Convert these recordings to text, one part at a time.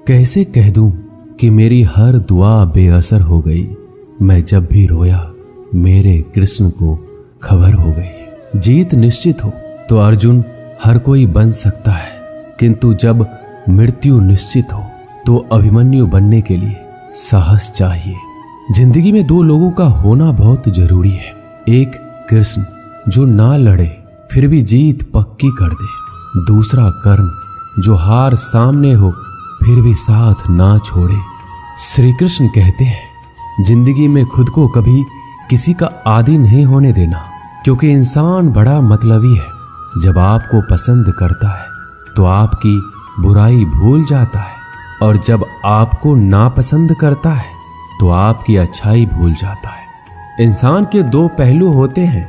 कैसे कह दूं कि मेरी हर दुआ बेअसर हो गई। मैं जब भी रोया मेरे कृष्ण को खबर हो गई। जीत निश्चित हो तो अर्जुन हर कोई बन सकता है, किंतु जब मृत्यु निश्चित हो तो अभिमन्यु बनने के लिए साहस चाहिए। जिंदगी में दो लोगों का होना बहुत जरूरी है। एक कृष्ण जो ना लड़े फिर भी जीत पक्की कर दे। दूसरा कर्ण जो हार सामने हो फिर भी साथ ना छोड़े। श्री कृष्ण कहते हैं जिंदगी में खुद को कभी किसी का आदी नहीं होने देना, क्योंकि इंसान बड़ा मतलबी है। जब आपको पसंद करता है तो आपकी बुराई भूल जाता है, और जब आपको नापसंद करता है तो आपकी अच्छाई भूल जाता है। इंसान के दो पहलू होते हैं,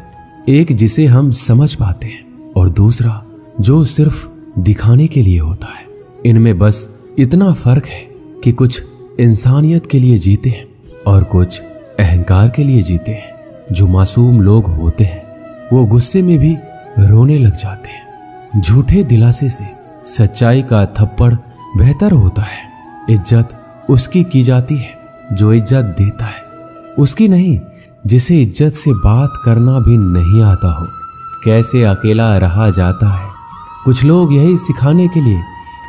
एक जिसे हम समझ पाते हैं और दूसरा जो सिर्फ दिखाने के लिए होता है। इनमें बस इतना फर्क है कि कुछ इंसानियत के लिए जीते हैं और कुछ अहंकार के लिए जीते हैं। जो मासूम लोग होते हैं वो गुस्से में भी रोने लग जाते हैं। झूठे दिलासे से सच्चाई का थप्पड़ बेहतर होता है। इज्जत उसकी की जाती है जो इज्जत देता है, उसकी नहीं जिसे इज्जत से बात करना भी नहीं आता हो। कैसे अकेला रहा जाता है। कुछ लोग यही सिखाने के लिए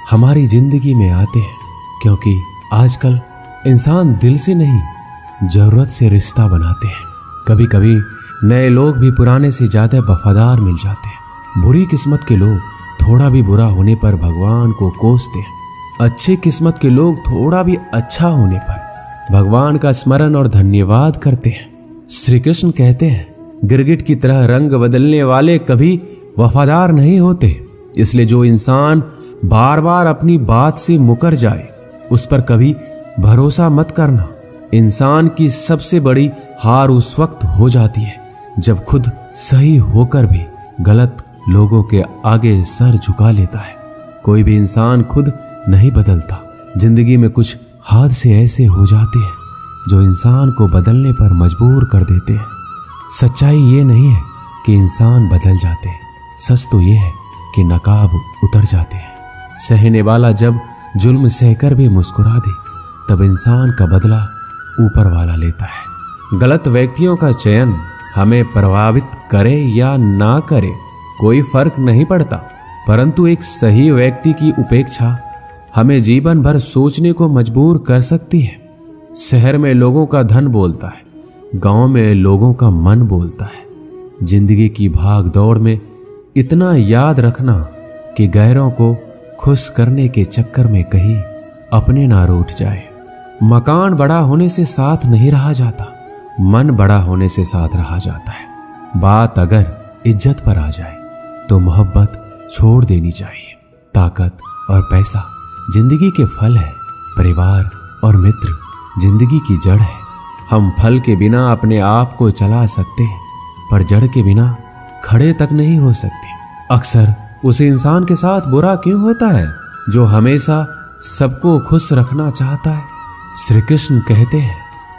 हमारी जिंदगी में आते हैं, क्योंकि आजकल इंसान दिल से नहीं जरूरत से रिश्ता बनाते हैं। कभी कभी नए लोग भी पुराने से ज्यादा वफादार मिल जाते हैं। बुरी किस्मत के लोग थोड़ा भी बुरा होने पर भगवान को कोसते हैं। अच्छी किस्मत के लोग थोड़ा भी अच्छा होने पर भगवान का स्मरण और धन्यवाद करते हैं। श्री कृष्ण कहते हैं गिरगिट की तरह रंग बदलने वाले कभी वफादार नहीं होते। इसलिए जो इंसान बार बार अपनी बात से मुकर जाए उस पर कभी भरोसा मत करना। इंसान की सबसे बड़ी हार उस वक्त हो जाती है जब खुद सही होकर भी गलत लोगों के आगे सर झुका लेता है। कोई भी इंसान खुद नहीं बदलता। जिंदगी में कुछ हादसे ऐसे हो जाते हैं जो इंसान को बदलने पर मजबूर कर देते हैं। सच्चाई ये नहीं है कि इंसान बदल जाते हैं, सच तो ये है कि नकाब उतर जाते हैं। सहने वाला जब जुल्म सहकर भी मुस्कुरा दे तब इंसान का बदला ऊपर वाला लेता है। गलत व्यक्तियों का चयन हमें प्रभावित करे या ना करे कोई फर्क नहीं पड़ता, परंतु एक सही व्यक्ति की उपेक्षा हमें जीवन भर सोचने को मजबूर कर सकती है। शहर में लोगों का धन बोलता है, गांव में लोगों का मन बोलता है। जिंदगी की भाग दौड़ में इतना याद रखना कि गैरों को खुश करने के चक्कर में कहीं अपने ना रूठ जाए। मकान बड़ा होने से साथ नहीं रहा जाता, मन बड़ा होने से साथ रहा जाता है। बात अगर इज्जत पर आ जाए तो मोहब्बत छोड़ देनी चाहिए। ताकत और पैसा जिंदगी के फल है, परिवार और मित्र जिंदगी की जड़ है। हम फल के बिना अपने आप को चला सकते हैं, पर जड़ के बिना खड़े तक नहीं हो सकते। अक्सर उस इंसान के साथ बुरा क्यों होता है जो हमेशा सबको खुश रखना चाहता है। श्री कृष्ण कहते हैं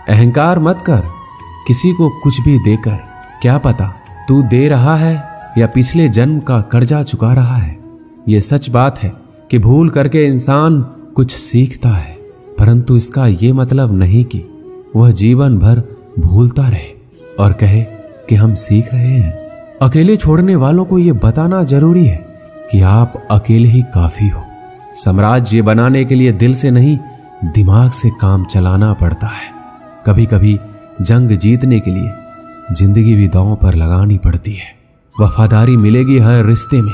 अहंकार मत कर किसी को कुछ भी देकर। क्या पता तू दे रहा है या पिछले जन्म का कर्जा चुका रहा है। ये सच बात है कि भूल करके इंसान कुछ सीखता है, परंतु इसका ये मतलब नहीं कि वह जीवन भर भूलता रहे और कहे कि हम सीख रहे हैं। अकेले छोड़ने वालों को यह बताना जरूरी है कि आप अकेले ही काफी हो। साम्राज्य बनाने के लिए दिल से नहीं दिमाग से काम चलाना पड़ता है। कभी कभी जंग जीतने के लिए जिंदगी भी दांव पर लगानी पड़ती है। वफादारी मिलेगी हर रिश्ते में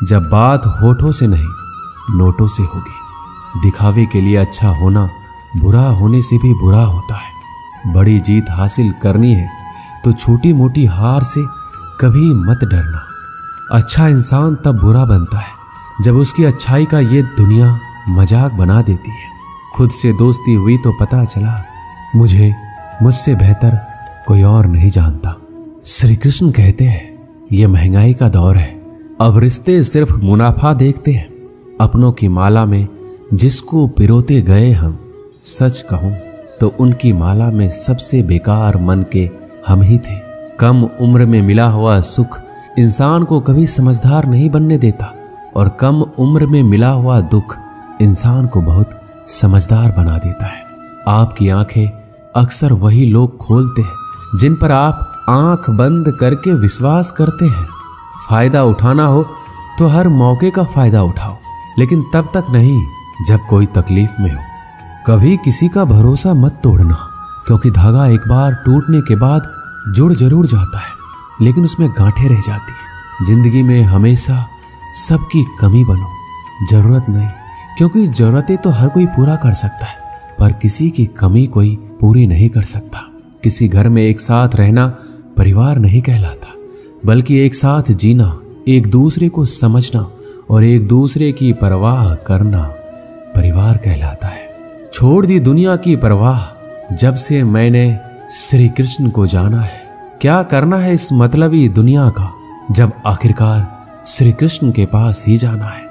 जब बात होठों से नहीं नोटों से होगी। दिखावे के लिए अच्छा होना बुरा होने से भी बुरा होता है। बड़ी जीत हासिल करनी है तो छोटी मोटी हार से कभी मत डरना। अच्छा इंसान तब बुरा बनता है जब उसकी अच्छाई का ये दुनिया मजाक बना देती है। खुद से दोस्ती हुई तो पता चला मुझे मुझसे बेहतर कोई और नहीं जानता। श्री कृष्ण कहते हैं यह महंगाई का दौर है, अब रिश्ते सिर्फ मुनाफा देखते हैं। अपनों की माला में जिसको पिरोते गए हम, सच कहूं तो उनकी माला में सबसे बेकार मन के हम ही थे। कम उम्र में मिला हुआ सुख इंसान को कभी समझदार नहीं बनने देता और कम उम्र में मिला हुआ दुख इंसान को बहुत समझदार बना देता है। आपकी आंखें अक्सर वही लोग खोलते हैं जिन पर आप आंख बंद करके विश्वास करते हैं। फायदा उठाना हो तो हर मौके का फायदा उठाओ, लेकिन तब तक नहीं जब कोई तकलीफ में हो। कभी किसी का भरोसा मत तोड़ना, क्योंकि धागा एक बार टूटने के बाद जुड़ जरूर जाता है, लेकिन उसमें गांठें रह जाती है। जिंदगी में हमेशा सबकी कमी बनो, जरूरत नहीं, क्योंकि जरूरतें तो हर कोई पूरा कर सकता है, पर किसी की कमी कोई पूरी नहीं कर सकता। किसी घर में एक साथ रहना परिवार नहीं कहलाता, बल्कि एक साथ जीना, एक दूसरे को समझना और एक दूसरे की परवाह करना परिवार कहलाता है। छोड़ दी दुनिया की परवाह जब से मैंने श्री कृष्ण को जाना है। क्या करना है इस मतलबी दुनिया का, जब आखिरकार श्री कृष्ण के पास ही जाना है।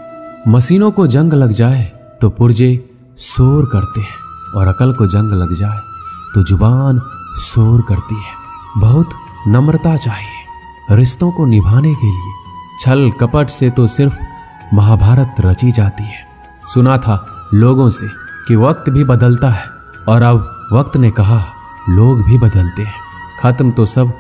मशीनों को जंग लग जाए तो पुर्जे शोर करते हैं, और अकल को जंग लग जाए तो जुबान शोर करती है। बहुत नम्रता चाहिए रिश्तों को निभाने के लिए। छल कपट से तो सिर्फ महाभारत रची जाती है। सुना था लोगों से कि वक्त भी बदलता है, और अब वक्त ने कहा लोग भी बदलते हैं। खत्म तो सब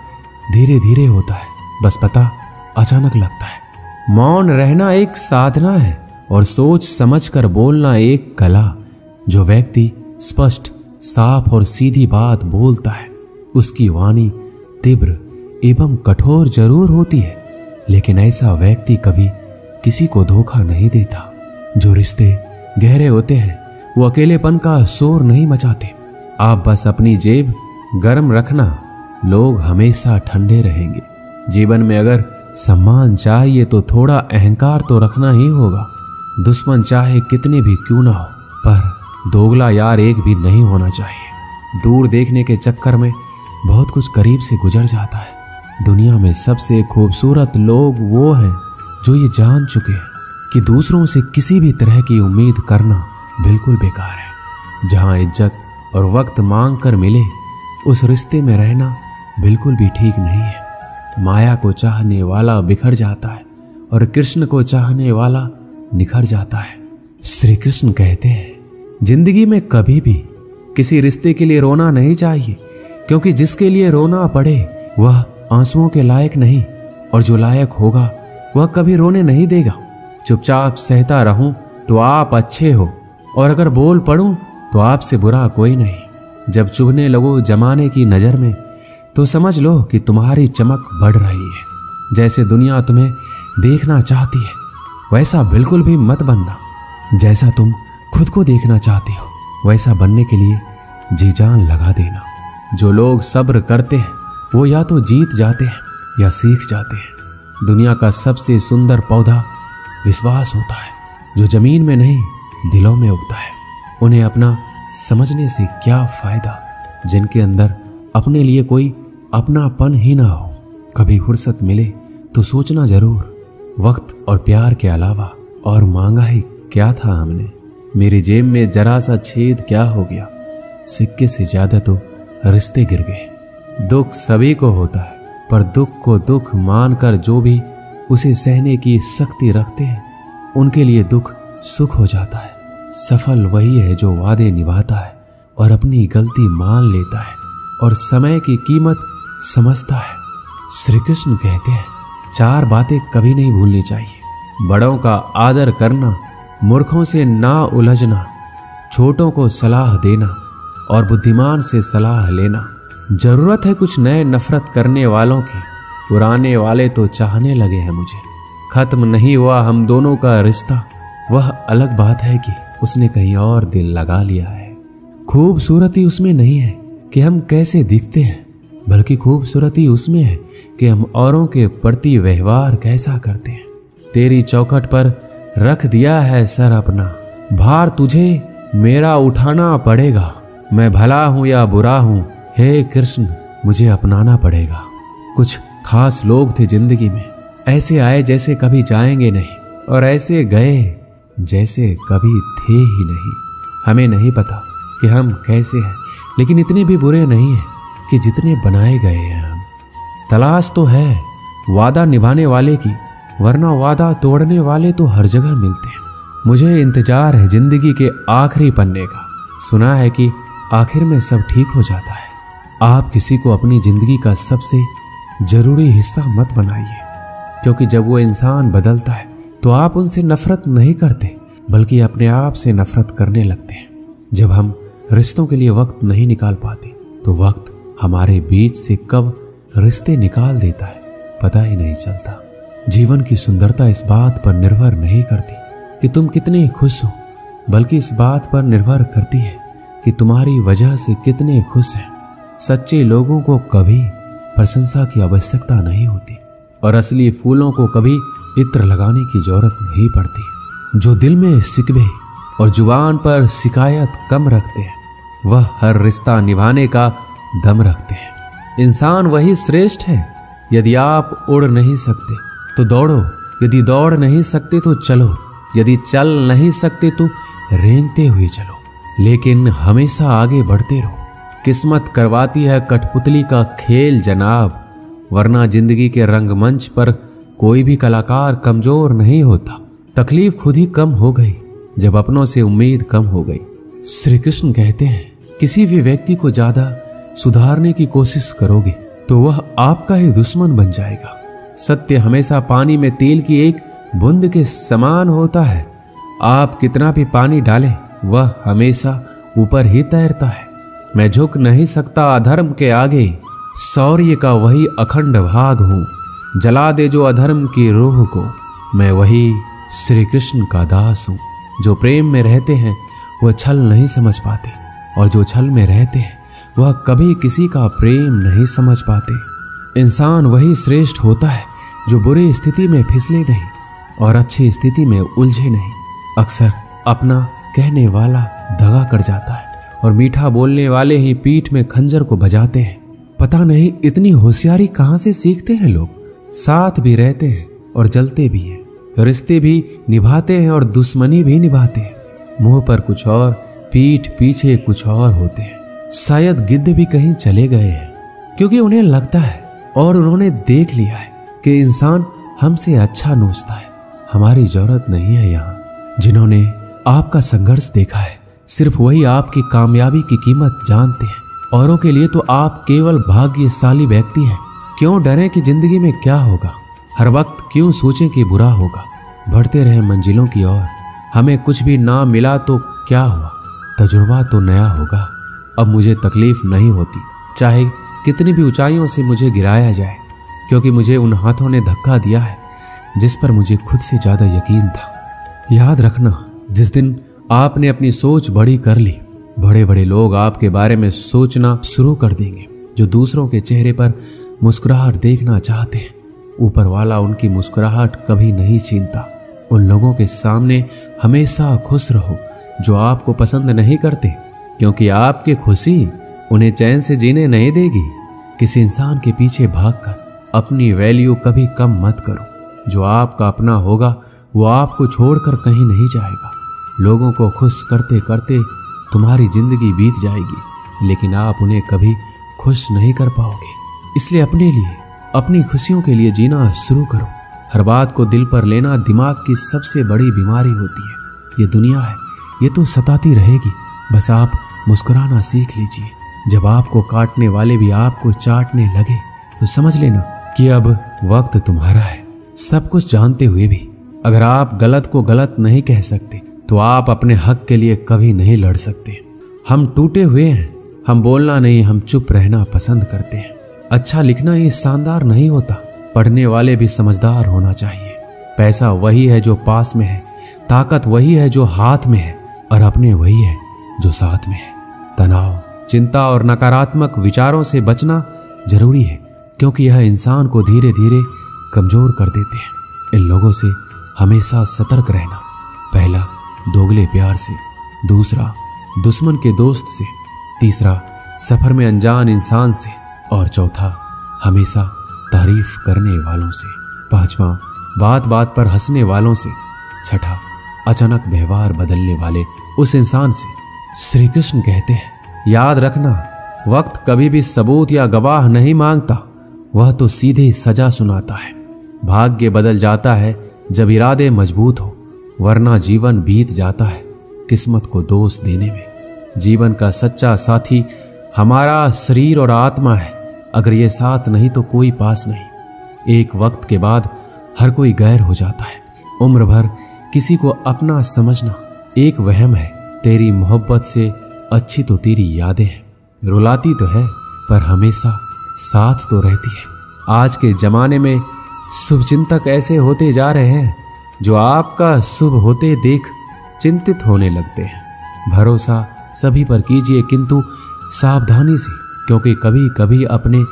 धीरे धीरे होता है, बस पता अचानक लगता है। मौन रहना एक साधना है, और सोच समझ कर बोलना एक कला। जो व्यक्ति स्पष्ट, साफ और सीधी बात बोलता है, उसकी वाणी तीव्र एवं कठोर जरूर होती है, लेकिन ऐसा व्यक्ति कभी किसी को धोखा नहीं देता। जो रिश्ते गहरे होते हैं वो अकेलेपन का शोर नहीं मचाते। आप बस अपनी जेब गर्म रखना, लोग हमेशा ठंडे रहेंगे। जीवन में अगर सम्मान चाहिए तो थोड़ा अहंकार तो रखना ही होगा। दुश्मन चाहे कितने भी क्यों ना हो, पर दोगला यार एक भी नहीं होना चाहिए। दूर देखने के चक्कर में बहुत कुछ करीब से गुजर जाता है। दुनिया में सबसे खूबसूरत लोग वो हैं जो ये जान चुके हैं कि दूसरों से किसी भी तरह की उम्मीद करना बिल्कुल बेकार है। जहां इज्जत और वक्त मांग कर मिले, उस रिश्ते में रहना बिल्कुल भी ठीक नहीं है। माया को चाहने वाला बिखर जाता है, और कृष्ण को चाहने वाला निखर जाता है। श्री कृष्ण कहते हैं, जिंदगी में कभी भी किसी रिश्ते के लिए रोना नहीं चाहिए, क्योंकि जिसके लिए रोना पड़े वह आंसुओं के लायक नहीं, और जो लायक होगा वह कभी रोने नहीं देगा। चुपचाप सहता रहूं तो आप अच्छे हो, और अगर बोल पड़ूं तो आपसे बुरा कोई नहीं। जब चुभने लगो जमाने की नजर में तो समझ लो कि तुम्हारी चमक बढ़ रही है। जैसे दुनिया तुम्हें देखना चाहती है वैसा बिल्कुल भी मत बनना। जैसा तुम खुद को देखना चाहते हो वैसा बनने के लिए जी जान लगा देना। जो लोग सब्र करते हैं वो या तो जीत जाते हैं या सीख जाते हैं। दुनिया का सबसे सुंदर पौधा विश्वास होता है, जो जमीन में नहीं दिलों में उगता है। उन्हें अपना समझने से क्या फायदा जिनके अंदर अपने लिए कोई अपनापन ही ना हो। कभी फुर्सत मिले तो सोचना जरूर, वक्त और प्यार के अलावा और मांगा ही क्या था हमने। मेरी जेब में जरा सा छेद क्या हो गया, सिक्के से ज्यादा तो रिश्ते गिर गए। दुख सभी को होता है, पर दुख को दुख मानकर जो भी उसे सहने की शक्ति रखते हैं उनके लिए दुख सुख हो जाता है। सफल वही है जो वादे निभाता है और अपनी गलती मान लेता है और समय की कीमत समझता है। श्री कृष्ण कहते हैं, 4 बातें कभी नहीं भूलनी चाहिए। बड़ों का आदर करना, मूर्खों से ना उलझना, छोटों को सलाह देना और बुद्धिमान से सलाह लेना। जरूरत है कुछ नए नफरत करने वालों की, पुराने वाले तो चाहने लगे हैं मुझे। खत्म नहीं हुआ हम दोनों का रिश्ता, वह अलग बात है कि उसने कहीं और दिल लगा लिया है। खूबसूरती उसमें नहीं है कि हम कैसे दिखते हैं, बल्कि खूबसूरती उसमें है कि हम औरों के प्रति व्यवहार कैसा करते हैं। तेरी चौखट पर रख दिया है सर अपना, भार तुझे मेरा उठाना पड़ेगा। मैं भला हूं या बुरा हूं, हे कृष्ण मुझे अपनाना पड़ेगा। कुछ खास लोग थे जिंदगी में, ऐसे आए जैसे कभी जाएंगे नहीं, और ऐसे गए जैसे कभी थे ही नहीं। हमें नहीं पता कि हम कैसे हैं, लेकिन इतने भी बुरे नहीं हैं कि जितने बनाए गए हैं हम। तलाश तो है वादा निभाने वाले की, वरना वादा तोड़ने वाले तो हर जगह मिलते हैं। मुझे इंतजार है जिंदगी के आखिरी पन्ने का। सुना है कि आखिर में सब ठीक हो जाता है। आप किसी को अपनी जिंदगी का सबसे जरूरी हिस्सा मत बनाइए, क्योंकि जब वो इंसान बदलता है तो आप उनसे नफरत नहीं करते, बल्कि अपने आप से नफरत करने लगते हैं। जब हम रिश्तों के लिए वक्त नहीं निकाल पाते तो वक्त हमारे बीच से कब रिश्ते निकाल देता है पता ही नहीं चलता। जीवन की सुंदरता इस बात पर निर्भर नहीं करती कि तुम कितने खुश हो, बल्कि इस बात पर निर्भर करती है कि तुम्हारी वजह से कितने खुश हैं। सच्चे लोगों को कभी प्रशंसा की आवश्यकता नहीं होती और असली फूलों को कभी इत्र लगाने की जरूरत नहीं पड़ती। जो दिल में शिकवे और जुबान पर शिकायत कम रखते हैं, वह हर रिश्ता निभाने का दम रखते हैं। इंसान वही श्रेष्ठ है। यदि आप उड़ नहीं सकते तो दौड़ो, यदि दौड़ नहीं सकते तो चलो, यदि चल नहीं सकते तो रेंगते हुए चलो, लेकिन हमेशा आगे बढ़ते रहो। किस्मत करवाती है कठपुतली का खेल जनाब, वरना जिंदगी के रंगमंच पर कोई भी कलाकार कमजोर नहीं होता। तकलीफ खुद ही कम हो गई जब अपनों से उम्मीद कम हो गई। श्री कृष्ण कहते हैं, किसी भी व्यक्ति को ज्यादा सुधारने की कोशिश करोगे तो वह आपका ही दुश्मन बन जाएगा। सत्य हमेशा पानी में तेल की एक बूंद के समान होता है। आप कितना भी पानी डालें, वह हमेशा ऊपर ही तैरता है। मैं झुक नहीं सकता अधर्म के आगे, शौर्य का वही अखंड भाग हूं। जला दे जो अधर्म की रूह को, मैं वही श्री कृष्ण का दास हूं। जो प्रेम में रहते हैं वह छल नहीं समझ पाते, और जो छल में रहते हैं वह कभी किसी का प्रेम नहीं समझ पाते। इंसान वही श्रेष्ठ होता है जो बुरी स्थिति में फिसले नहीं और अच्छी स्थिति में उलझे नहीं। अक्सर अपना कहने वाला दगा कर जाता है और मीठा बोलने वाले ही पीठ में खंजर को बजाते हैं। पता नहीं इतनी होशियारी कहां से सीखते हैं लोग। साथ भी रहते हैं और जलते भी हैं, रिश्ते भी निभाते हैं और दुश्मनी भी निभाते हैं। मुंह पर कुछ और, पीठ पीछे कुछ और होते हैं। शायद गिद्ध भी कहीं चले गए हैं, क्योंकि उन्हें लगता है और उन्होंने देख लिया है कि इंसान हमसे अच्छा नोचता है। हमारी जरूरत नहीं है यहाँ। जिन्होंने आपका संघर्ष देखा है, सिर्फ वही आपकी कामयाबी की कीमत जानते हैं। औरों के लिए तो आप केवल भाग्यशाली व्यक्ति हैं। क्यों डरें कि जिंदगी में क्या होगा, हर वक्त क्यों सोचें कि बुरा होगा। बढ़ते रहे मंजिलों की ओर। हमें कुछ भी ना मिला तो क्या हुआ, तजुर्बा तो नया होगा। अब मुझे तकलीफ नहीं होती, चाहे कितनी भी ऊंचाइयों से मुझे गिराया जाए, क्योंकि मुझे उन हाथों ने धक्का दिया है जिस पर मुझे खुद से ज्यादा यकीन था। याद रखना, जिस दिन आपने अपनी सोच बड़ी कर ली, बड़े बड़े लोग आपके बारे में सोचना शुरू कर देंगे। जो दूसरों के चेहरे पर मुस्कुराहट देखना चाहते हैं, ऊपर वाला उनकी मुस्कुराहट कभी नहीं छीनता। उन लोगों के सामने हमेशा खुश रहो जो आपको पसंद नहीं करते, क्योंकि आपकी खुशी उन्हें चैन से जीने नहीं देगी। किसी इंसान के पीछे भागकर अपनी वैल्यू कभी कम मत करो। जो आपका अपना होगा वो आपको छोड़कर कहीं नहीं जाएगा। लोगों को खुश करते करते तुम्हारी जिंदगी बीत जाएगी, लेकिन आप उन्हें कभी खुश नहीं कर पाओगे। इसलिए अपने लिए, अपनी खुशियों के लिए जीना शुरू करो। हर बात को दिल पर लेना दिमाग की सबसे बड़ी बीमारी होती है। ये दुनिया है, ये तो सताती रहेगी, बस आप मुस्कुराना सीख लीजिए। जब आपको काटने वाले भी आपको चाटने लगे तो समझ लेना कि अब वक्त तुम्हारा है। सब कुछ जानते हुए भी अगर आप गलत को गलत नहीं कह सकते तो आप अपने हक के लिए कभी नहीं लड़ सकते। हम टूटे हुए हैं, हम बोलना नहीं, हम चुप रहना पसंद करते हैं। अच्छा लिखना ये शानदार नहीं होता, पढ़ने वाले भी समझदार होना चाहिए। पैसा वही है जो पास में है, ताकत वही है जो हाथ में है, और अपने वही है जो साथ में है। तनाव, चिंता और नकारात्मक विचारों से बचना जरूरी है, क्योंकि यह इंसान को धीरे धीरे कमजोर कर देते हैं। इन लोगों से हमेशा सतर्क रहना। पहला, दोगले प्यार से। दूसरा, दुश्मन के दोस्त से। तीसरा, सफर में अनजान इंसान से। और चौथा, हमेशा तारीफ करने वालों से। पांचवा, बात बात पर हंसने वालों से। छठा, अचानक व्यवहार बदलने वाले उस इंसान से। श्री कृष्ण कहते हैं, याद रखना, वक्त कभी भी सबूत या गवाह नहीं मांगता, वह तो सीधे सजा सुनाता है। भाग्य बदल जाता है जब इरादे मजबूत हो, वरना जीवन बीत जाता है किस्मत को दोष देने में। जीवन का सच्चा साथी हमारा शरीर और आत्मा है। अगर ये साथ नहीं तो कोई पास नहीं। एक वक्त के बाद हर कोई गैर हो जाता है। उम्र भर किसी को अपना समझना एक वहम है। तेरी मोहब्बत से अच्छी तो तेरी यादें हैं। रुलाती तो है पर हमेशा साथ तो रहती है। आज के जमाने में शुभचिंतक ऐसे होते जा रहे हैं जो आपका शुभ होते देख चिंतित होने लगते हैं। भरोसा सभी पर कीजिए किंतु सावधानी से, क्योंकि कभी कभी अपने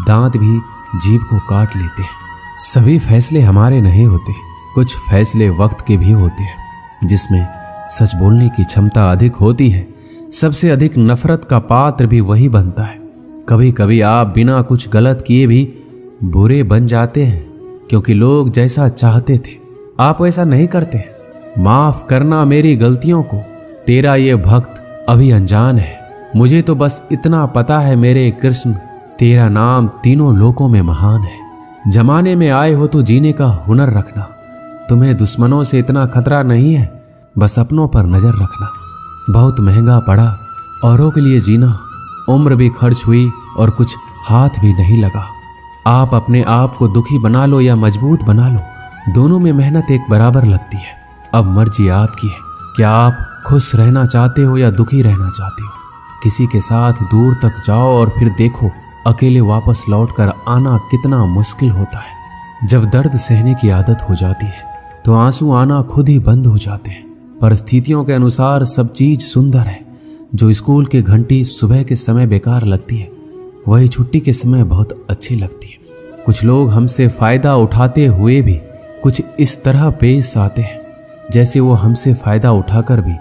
दांत भी जीभ को काट लेते हैं। सभी फैसले हमारे नहीं होते, कुछ फैसले वक्त के भी होते हैं जिसमें सच बोलने की क्षमता अधिक होती है। सबसे अधिक नफरत का पात्र भी वही बनता है। कभी कभी आप बिना कुछ गलत किए भी बुरे बन जाते हैं, क्योंकि लोग जैसा चाहते थे आप वैसा नहीं करते। माफ करना मेरी गलतियों को, तेरा ये भक्त अभी अनजान है। मुझे तो बस इतना पता है मेरे कृष्ण, तेरा नाम तीनों लोकों में महान है। जमाने में आए हो तो जीने का हुनर रखना। तुम्हें दुश्मनों से इतना खतरा नहीं है, बस अपनों पर नजर रखना। बहुत महंगा पड़ा औरों के लिए जीना। उम्र भी खर्च हुई और कुछ हाथ भी नहीं लगा। आप अपने आप को दुखी बना लो या मजबूत बना लो, दोनों में मेहनत एक बराबर लगती है। अब मर्जी आपकी है, क्या आप खुश रहना चाहते हो या दुखी रहना चाहते हो। किसी के साथ दूर तक जाओ और फिर देखो अकेले वापस लौटकर आना कितना मुश्किल होता है। जब दर्द सहने की आदत हो जाती है तो आंसू आना खुद ही बंद हो जाते हैं। परिस्थितियों के अनुसार सब चीज सुंदर है। जो स्कूल की घंटी सुबह के समय बेकार लगती है, वही छुट्टी के समय बहुत अच्छी लगती है। कुछ लोग हमसे फायदा उठाते हुए भी कुछ इस तरह पेश आते हैं जैसे वो हमसे फायदा उठाकर भी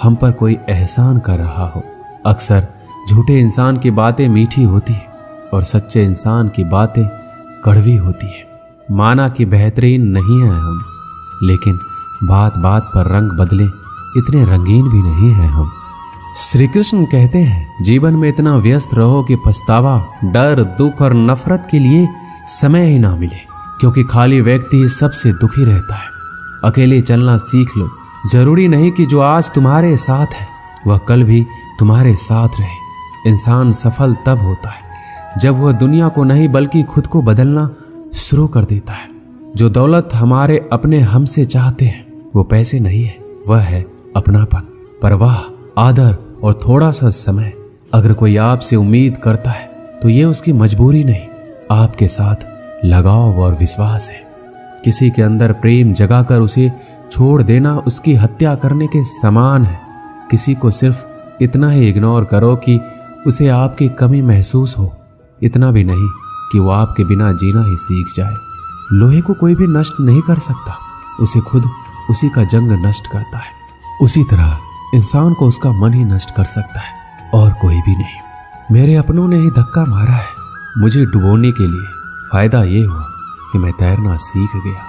हम पर कोई एहसान कर रहा हो। अक्सर झूठे इंसान की बातें मीठी होती है और सच्चे इंसान की बातें कड़वी होती है। माना कि बेहतरीन नहीं है हम, लेकिन बात बात पर रंग बदले इतने रंगीन भी नहीं है हम। श्री कृष्ण कहते हैं जीवन में इतना व्यस्त रहो कि पछतावा, डर, दुख और नफरत के लिए समय ही ना मिले, क्योंकि खाली व्यक्ति सबसे दुखी रहता है। अकेले चलना सीख लो। जरूरी नहीं कि जो आज तुम्हारे साथ है वह कल भी तुम्हारे साथ रहे। इंसान सफल तब होता है जब वह दुनिया को नहीं बल्कि खुद को बदलना शुरू कर देता है। जो दौलत हमारे अपने हमसे चाहते हैं वो पैसे नहीं है, वह है अपनापन, परवाह, आदर और थोड़ा सा समय। अगर कोई आपसे उम्मीद करता है तो ये उसकी मजबूरी नहीं, आपके साथ लगाव और विश्वास है। किसी के अंदर प्रेम जगाकर उसे छोड़ देना उसकी हत्या करने के समान है। किसी को सिर्फ इतना ही इग्नोर करो कि उसे आपकी कमी महसूस हो, इतना भी नहीं कि वो आपके बिना जीना ही सीख जाए। लोहे को कोई भी नष्ट नहीं कर सकता, उसे खुद उसी का जंग नष्ट करता है। उसी तरह इंसान को उसका मन ही नष्ट कर सकता है और कोई भी नहीं। मेरे अपनों ने ही धक्का मारा है मुझे डुबोने के लिए। फायदा ये हुआ कि मैं तैरना सीख गया।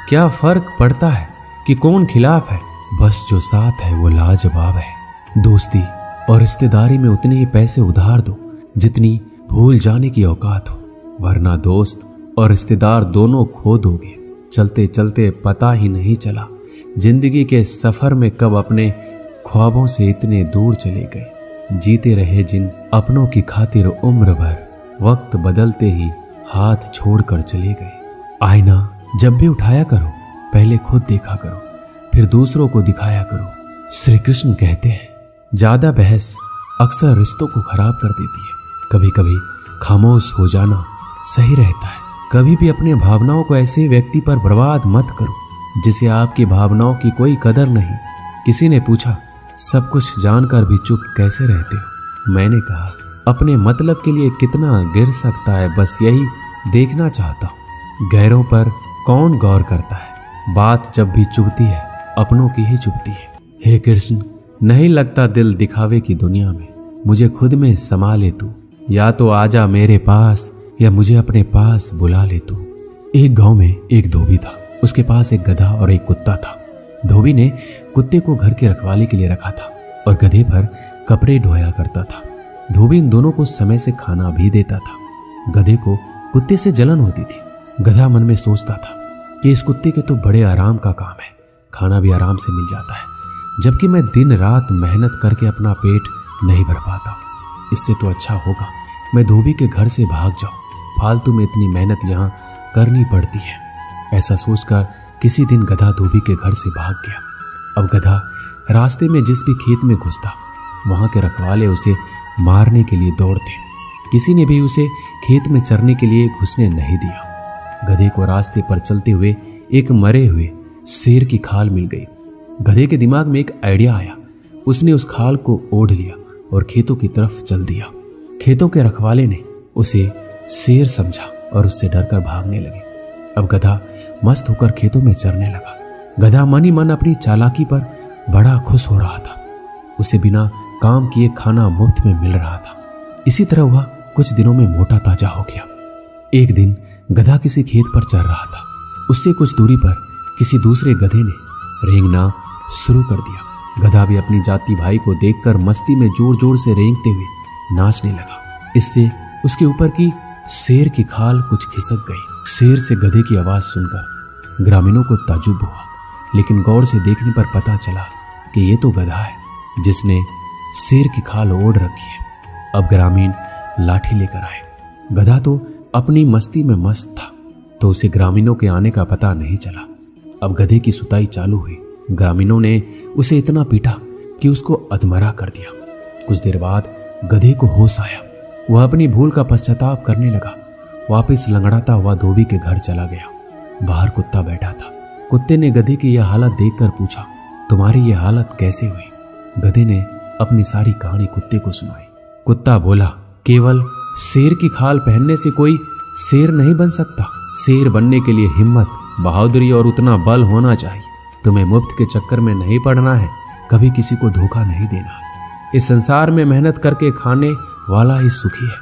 क्या फर्क पड़ता है कि कौन खिलाफ है, बस जो साथ है वो लाजवाब है। दोस्ती और रिश्तेदारी में उतने ही पैसे उधार दो जितनी भूल जाने की औकात हो, वरना दोस्त और रिश्तेदार दोनों खो दोगे। चलते चलते पता ही नहीं चला जिंदगी के सफर में कब अपने ख्वाबों से इतने दूर चले गए। जीते रहे जिन अपनों की खातिर उम्र भर, वक्त बदलते ही हाथ छोड़कर चले गए। आईना जब भी उठाया करो पहले खुद देखा करो, फिर दूसरों को दिखाया करो। श्री कृष्ण कहते हैं ज्यादा बहस अक्सर रिश्तों को खराब कर देती है। कभी कभी खामोश हो जाना सही रहता है। कभी भी अपने भावनाओं को ऐसे व्यक्ति पर बर्बाद मत करो जिसे आपकी भावनाओं की कोई कदर नहीं। किसी ने पूछा सब कुछ जानकर भी चुप कैसे रहते हो। मैंने कहा अपने मतलब के लिए कितना गिर सकता है, बस यही देखना चाहता हूँ। गैरों पर कौन गौर करता है, बात जब भी चुभती है अपनों की ही चुभती है। हे कृष्ण, नहीं लगता दिल दिखावे की दुनिया में, मुझे खुद में समा ले तू। या तो आजा मेरे पास या मुझे अपने पास बुला ले तू। एक गांव में एक धोबी था। उसके पास एक गधा और एक कुत्ता था। धोबी ने कुत्ते को घर की रखवाली के लिए रखा था और गधे पर कपड़े ढोया करता था। धोबी इन दोनों को समय से खाना भी देता था। गधे को कुत्ते से जलन होती थी। गधा मन में सोचता था कि इस कुत्ते के तो बड़े आराम का काम है, खाना भी आराम से मिल जाता है, जबकि मैं दिन रात मेहनत करके अपना पेट नहीं भर पाता। इससे तो अच्छा होगा मैं धोबी के घर से भाग जाऊं, फालतू में इतनी मेहनत यहाँ करनी पड़ती है। ऐसा सोचकर किसी दिन गधा धोबी के घर से भाग गया। अब गधा रास्ते में जिस भी खेत में घुसता, वहां के रखवाले उसे मारने के लिए दौड़ते। किसी ने भी उसे खेत में चरने के लिए घुसने नहीं दिया। गधे को रास्ते पर चलते हुए एक मरे हुए शेर की खाल मिल गई। गधे के दिमाग में एक आइडिया आया। उसने उस खाल को ओढ़ लिया और खेतों की तरफ चल दिया। खेतों के रखवाले ने उसे शेर समझा और उससे डरकर भागने लगे। अब गधा मस्त होकर खेतों में चरने लगा। गधा मन ही मन अपनी चालाकी पर बड़ा खुश हो रहा था। उसे बिना काम किए खाना मुफ्त में मिल रहा था। इसी तरह वह कुछ दिनों में मोटा ताजा हो गया। एक दिन गधा किसी खेत पर चर रहा था। उससे कुछ दूरी पर किसी दूसरे गधे ने रेंगना शुरू कर दिया। गधा भी अपनी जाति भाई को देखकर मस्ती में जोर जोर से रेंगते हुए नाचने लगा। इससे उसके ऊपर की शेर की खाल कुछ खिसक गई। शेर से गधे की आवाज सुनकर ग्रामीणों को ताज्जुब हुआ, लेकिन गौर से देखने पर पता चला कि ये तो गधा है जिसने शेर की खाल ओढ़ रखी है। अब ग्रामीण लाठी लेकर आए। गधा तो अपनी मस्ती में मस्त था, तो उसे ग्रामीणों के आने का पता नहीं चला। अब गधे की सुताई चालू हुई। ग्रामीणों ने उसे इतना पीटा कि उसको अधमरा कर दिया। कुछ देर बाद गधे को होश आया। वह अपनी भूल का पश्चाताप करने लगा। वापस लंगड़ाता हुआ धोबी के घर चला गया। बाहर कुत्ता बैठा था। कुत्ते ने गधे की यह हालत देखकर पूछा, तुम्हारी यह हालत कैसे हुई? गधे ने अपनी सारी कहानी कुत्ते को सुनाई। कुत्ता बोला, केवल शेर की खाल पहनने से कोई शेर नहीं बन सकता। शेर बनने के लिए हिम्मत, बहादुरी और उतना बल होना चाहिए। तुम्हें मुफ्त के चक्कर में नहीं पड़ना है, कभी किसी को धोखा नहीं देना। इस संसार में मेहनत करके खाने वाला ही सुखी है।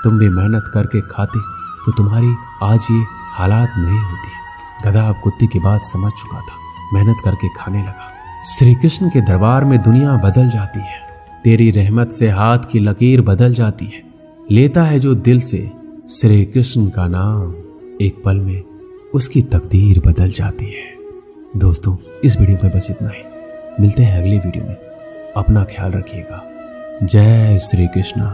तुम भी मेहनत करके खाते तो तुम्हारी आज ये हालात नहीं होती। गधा अब कुत्ते की बात समझ चुका था। मेहनत करके खाने लगा। श्री कृष्ण के दरबार में दुनिया बदल जाती है। तेरी रहमत से हाथ की लकीर बदल जाती है। लेता है जो दिल से श्री कृष्ण का नाम, एक पल में उसकी तकदीर बदल जाती है। दोस्तों, इस वीडियो में बस इतना ही। मिलते हैं अगली वीडियो में। अपना ख्याल रखिएगा। जय श्री कृष्ण।